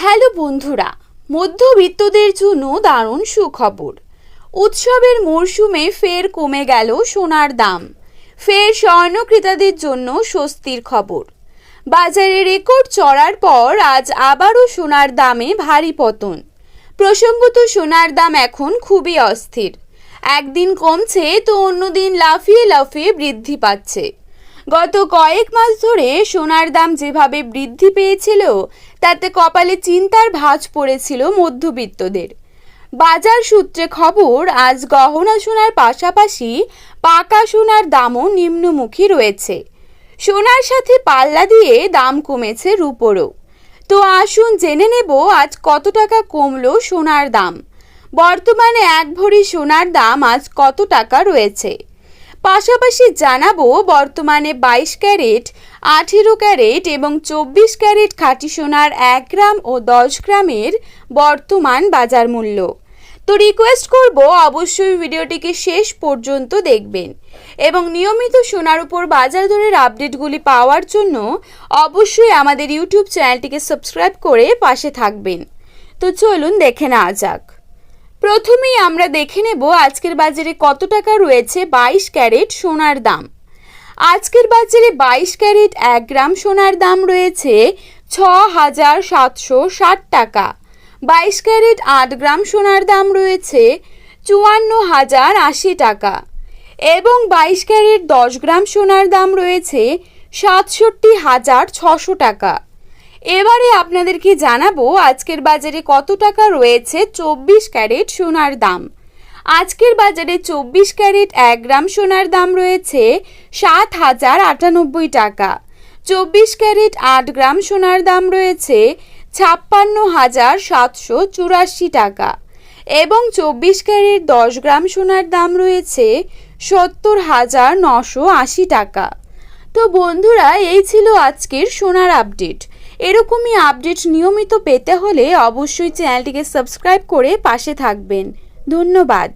Hello বন্ধুরা, মধ্যবিত্তদের জন্য দারুণ সুখবর। উৎসবের মরশুমে ফের কমে গেল সোনার দাম। ফের স্বর্ণ ক্রেতাদের জন্য স্বস্তির খবর। বাজারে রেকর্ড চড়ার পর আজ আবারও সোনার দামে ভারী পতন। প্রসঙ্গত, সোনার দাম এখন খুবই অস্থির। একদিন কমছে তো অন্যদিন লাফিয়ে লাফিয়ে বৃদ্ধি পাচ্ছে। গত কয়েক মাস ধরে সোনার দাম যেভাবে বৃদ্ধি পেয়েছিল তাতে কপালে চিন্তার ভাঁজ পড়েছিল মধ্যবিত্তদের। বাজার সূত্রে খবর, আজ গহনা সোনার পাশাপাশি পাকা সোনার দামও নিম্নমুখী রয়েছে। সোনার সাথে পাল্লা দিয়ে দাম কমেছে রূপোরও। তো আসুন জেনে নেব আজ কত টাকা কমলো সোনার দাম। বর্তমানে এক ভরি সোনার দাম আজ কত টাকা রয়েছে, পাশাপাশি জানাবো বর্তমানে 22 ক্যারেট, 18 ক্যারেট এবং 24 ক্যারেট খাঁটি সোনার 1 গ্রাম ও 10 গ্রামের বর্তমান বাজার মূল্য। তো রিকোয়েস্ট করব অবশ্যই ভিডিওটিকে শেষ পর্যন্ত দেখবেন এবং নিয়মিত সোনার উপর বাজার দরের আপডেটগুলি পাওয়ার জন্য অবশ্যই আমাদের ইউটিউব চ্যানেলটিকে সাবস্ক্রাইব করে পাশে থাকবেন। তো চলুন দেখে নেওয়া যাক। প্রথমেই আমরা দেখে নেব আজকের বাজারে কত টাকা রয়েছে 22 ক্যারেট সোনার দাম। আজকের বাজারে 22 ক্যারেট 1 গ্রাম সোনার দাম রয়েছে 6,760 টাকা। 22 ক্যারেট 8 গ্রাম সোনার দাম রয়েছে 54,080 টাকা এবং 22 ক্যারেট 10 গ্রাম সোনার দাম রয়েছে 67,600 টাকা। এবারে আপনাদেরকে জানাবো আজকের বাজারে কত টাকা রয়েছে 24 ক্যারেট সোনার দাম। আজকের বাজারে 24 ক্যারেট 1 গ্রাম সোনার দাম রয়েছে 7,098 টাকা। 24 ক্যারেট 8 গ্রাম সোনার দাম রয়েছে 56,784 টাকা এবং 24 ক্যারেট 10 গ্রাম সোনার দাম রয়েছে 70,980 টাকা। তো বন্ধুরা, এই ছিল আজকের সোনার আপডেট। এরকমই আপডেট নিয়মিত পেতে হলে অবশ্যই চ্যানেলটিকে সাবস্ক্রাইব করে পাশে থাকবেন। ধন্যবাদ।